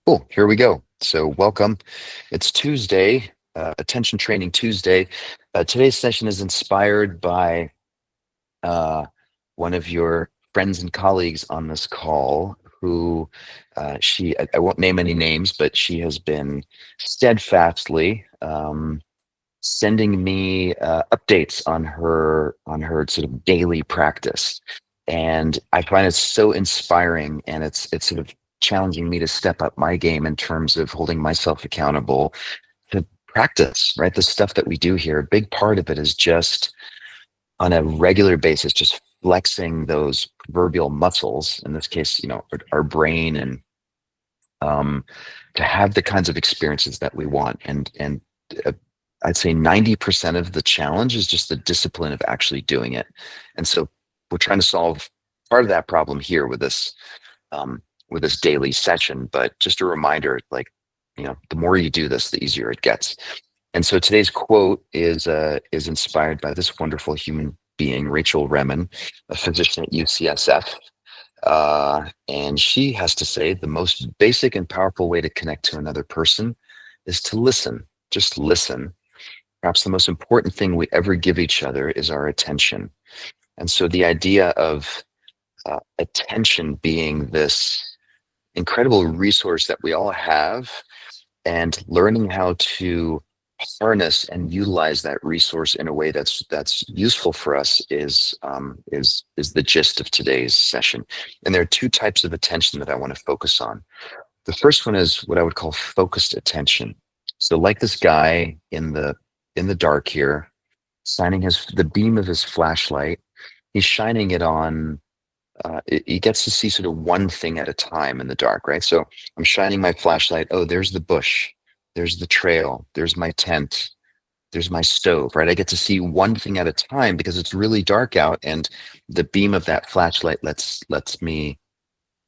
Cool, here we go. So, welcome. It's Tuesday, Attention Training Tuesday. Today's session is inspired by uh, one of your friends and colleagues on this call who I won't name any names, but she has been steadfastly sending me updates on her sort of daily practice, and I find it so inspiring, and it's sort of challenging me to step up my game in terms of holding myself accountable to practice, right? The stuff that we do here, a big part of it is just on a regular basis, just flexing those proverbial muscles, in this case, our brain, and um, to have the kinds of experiences that we want. And uh, I'd say 90% of the challenge is just the discipline of actually doing it. And so we're trying to solve part of that problem here um, with this daily session. But just a reminder, like, the more you do this, the easier it gets. And so today's quote is inspired by this wonderful human being, Rachel Remen, a physician at UCSF. And she has to say the most basic and powerful way to connect to another person is to listen. Just listen. Perhaps the most important thing we ever give each other is our attention. And so the idea of attention being this incredible resource that we all have, and learning how to harness and utilize that resource in a way that's useful for us is the gist of today's session. And there are two types of attention that I want to focus on. The first one is what I would call focused attention. So, like this guy in the dark here, shining the beam of his flashlight, he's shining it on. He gets to see sort of one thing at a time in the dark, right? So I'm shining my flashlight. Oh, there's the bush, there's the trail, there's my tent, there's my stove, right? I get to see one thing at a time because it's really dark out, and the beam of that flashlight lets me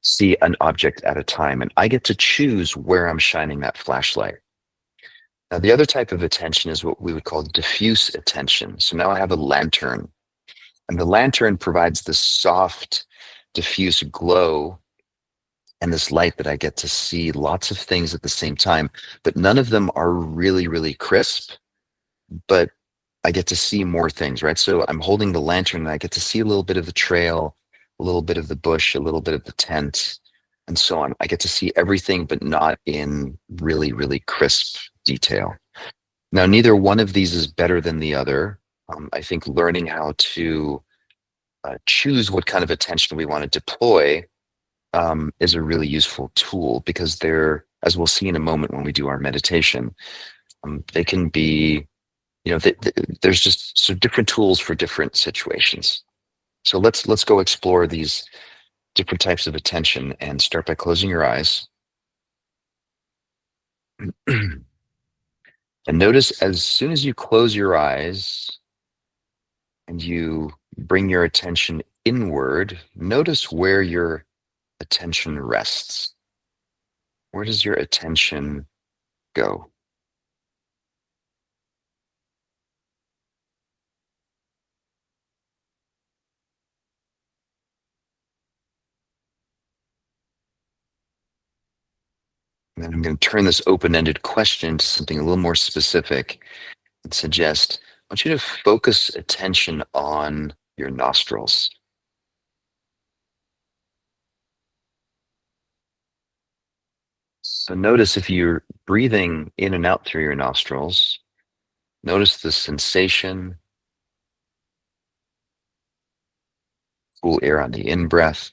see an object at a time, and I get to choose where I'm shining that flashlight. Now, the other type of attention is what we would call diffuse attention. So now I have a lantern, and the lantern provides this soft, diffuse glow and this light that I get to see lots of things at the same time, but none of them are really, really crisp. But I get to see more things, right? So I'm holding the lantern and I get to see a little bit of the trail, a little bit of the bush, a little bit of the tent, and so on. I get to see everything, but not in really, really crisp detail. Now, neither one of these is better than the other. I think learning how to choose what kind of attention we want to deploy is a really useful tool, because they're, as we'll see in a moment when we do our meditation, they can be, there's just so different tools for different situations. So let's go explore these different types of attention, and start by closing your eyes. And notice, as soon as you close your eyes and you bring your attention inward, notice where your attention rests. Where does your attention go? And then I'm going to turn this open-ended question to something a little more specific and suggest, I want you to focus attention on your nostrils. So notice, if you're breathing in and out through your nostrils, notice the sensation, cool air on the in-breath,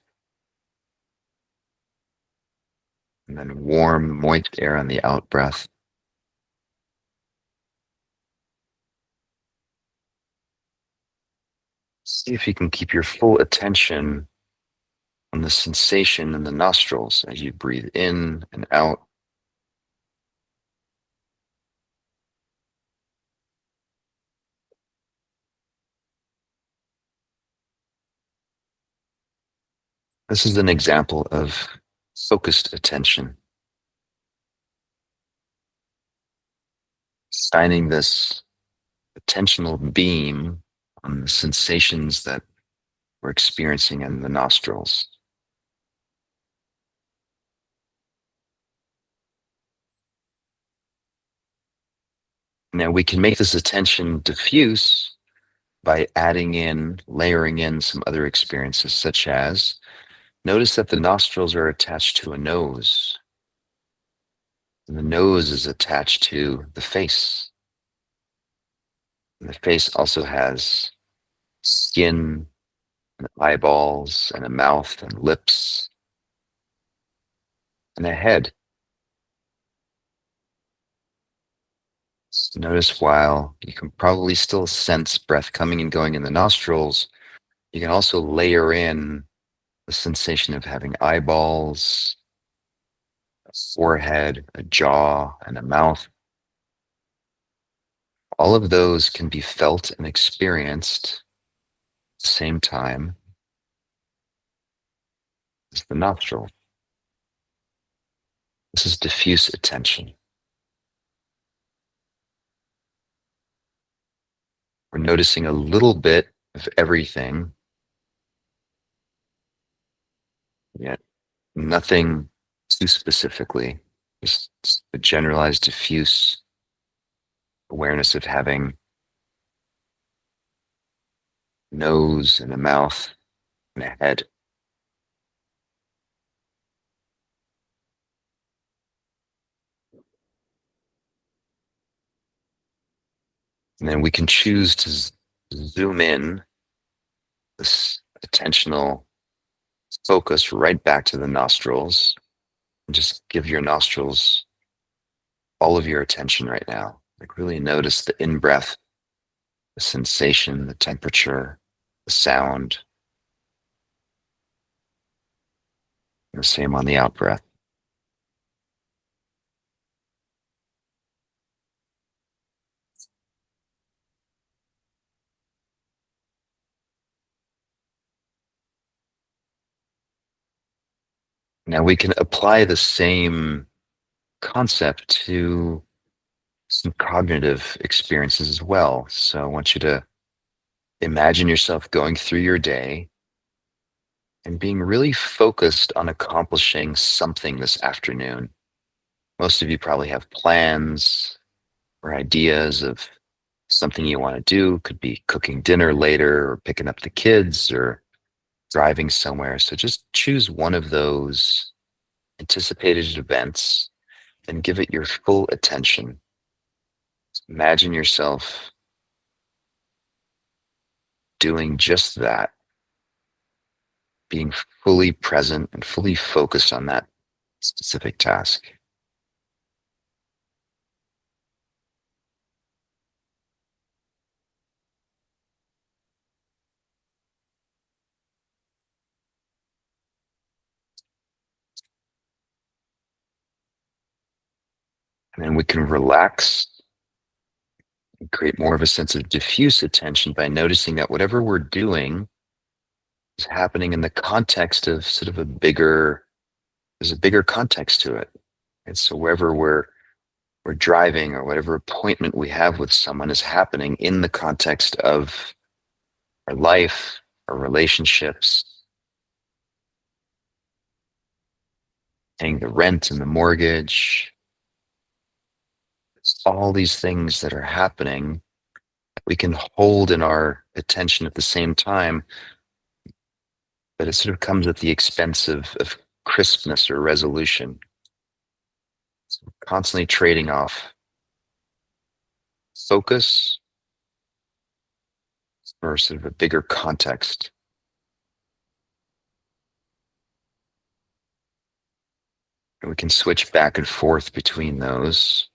and then warm, moist air on the out-breath. See if you can keep your full attention on the sensation in the nostrils as you breathe in and out. This is an example of focused attention, shining this attentional beam on the sensations that we're experiencing in the nostrils. Now we can make this attention diffuse by layering in some other experiences, such as notice that the nostrils are attached to a nose, and the nose is attached to the face. And the face also has skin and eyeballs and a mouth and lips and a head. So notice while you can probably still sense breath coming and going in the nostrils, you can also layer in the sensation of having eyeballs, a forehead, a jaw, and a mouth. All of those can be felt and experienced at the same time as the nostril. This is diffuse attention. We're noticing a little bit of everything, yet nothing too specifically, just a generalized diffuse awareness of having a nose and a mouth and a head. And then we can choose to zoom in this attentional focus right back to the nostrils and just give your nostrils all of your attention right now. Like really notice the in-breath, the sensation, the temperature, the sound, and the same on the out-breath. Now we can apply the same concept to some cognitive experiences as well. So I want you to imagine yourself going through your day and being really focused on accomplishing something this afternoon. Most of you probably have plans or ideas of something you want to do. Could be cooking dinner later or picking up the kids or driving somewhere. So just choose one of those anticipated events and give it your full attention. Imagine yourself doing just that, being fully present and fully focused on that specific task. And then we can relax and create more of a sense of diffuse attention by noticing that whatever we're doing is happening in the context of sort of there's a bigger context to it. And so wherever we're driving or whatever appointment we have with someone is happening in the context of our life, our relationships, paying the rent and the mortgage. It's all these things that are happening we can hold in our attention at the same time, but it sort of comes at the expense of crispness or resolution. So constantly trading off focus for sort of a bigger context. And we can switch back and forth between those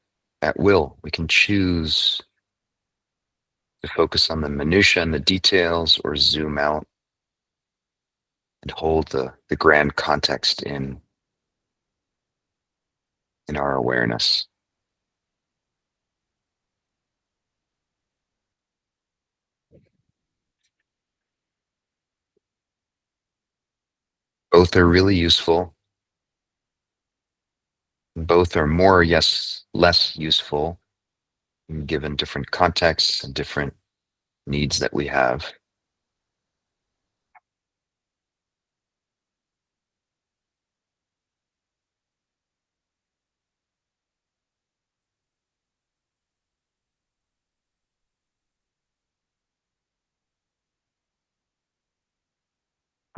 at will. We can choose to focus on the minutia and the details or zoom out and hold the grand context in our awareness. Both are really useful. Both are more, yes, less useful given different contexts and different needs that we have.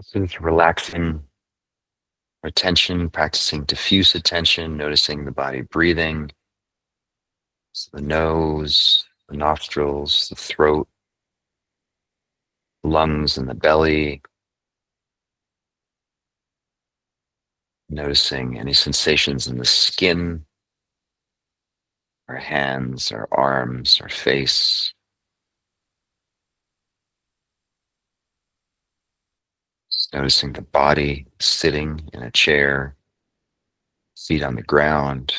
So just relaxing our attention, practicing diffuse attention, noticing the body breathing, so the nose, the nostrils, the throat, lungs, and the belly. Noticing any sensations in the skin, our hands, our arms, our face. Just noticing the body sitting in a chair, feet on the ground.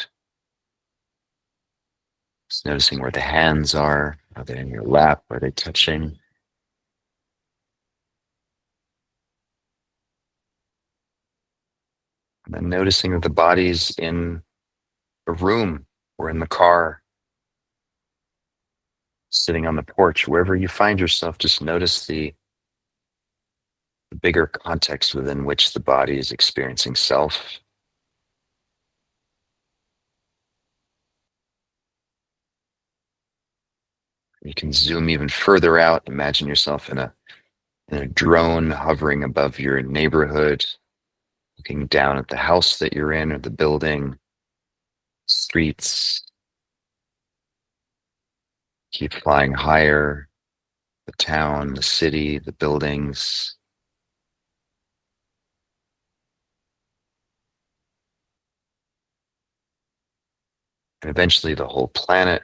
Just noticing where the hands are. Are they in your lap? Are they touching? And then noticing that the body's in a room or in the car, sitting on the porch, wherever you find yourself, just notice the bigger context within which the body is experiencing self. You can zoom even further out. Imagine yourself in a drone hovering above your neighborhood, looking down at the house that you're in or the building, streets. Keep flying higher, the town, the city, the buildings, and eventually the whole planet.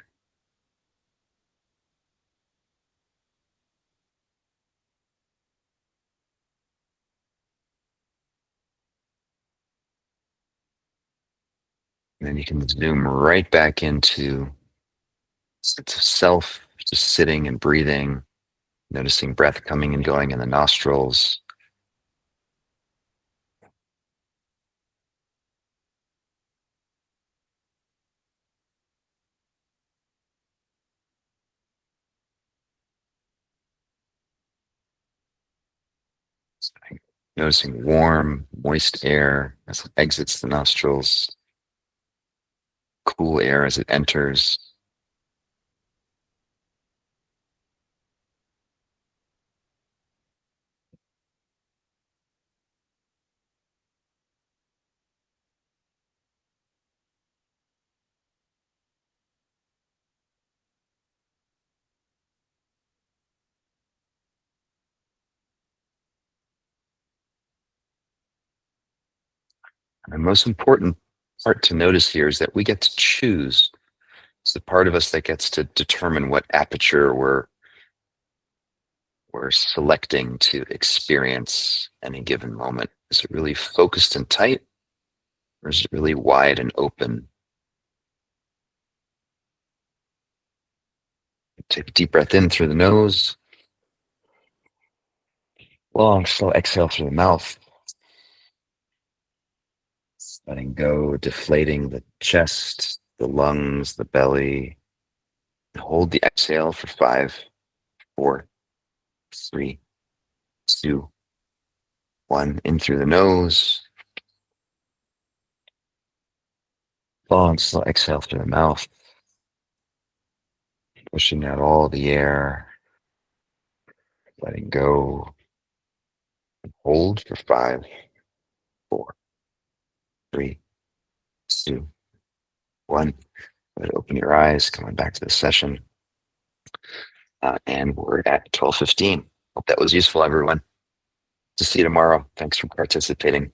And then you can zoom right back into sense of self, just sitting and breathing, noticing breath coming and going in the nostrils. Noticing warm, moist air as it exits the nostrils, cool air as it enters. And the most important part to notice here is that we get to choose. It's the part of us that gets to determine what aperture we're selecting to experience any given moment. Is it really focused and tight, or is it really wide and open? Take a deep breath in through the nose, long, slow exhale through the mouth, letting go, deflating the chest, the lungs, the belly. Hold the exhale for 5, 4, 3, 2, 1. In through the nose, long, slow exhale through the mouth, pushing out all the air, letting go. Hold for 5, 4, 3, 2, 1. Go ahead, open your eyes, coming back to the session. And we're at 12:15. Hope that was useful, everyone. To see you tomorrow. Thanks for participating.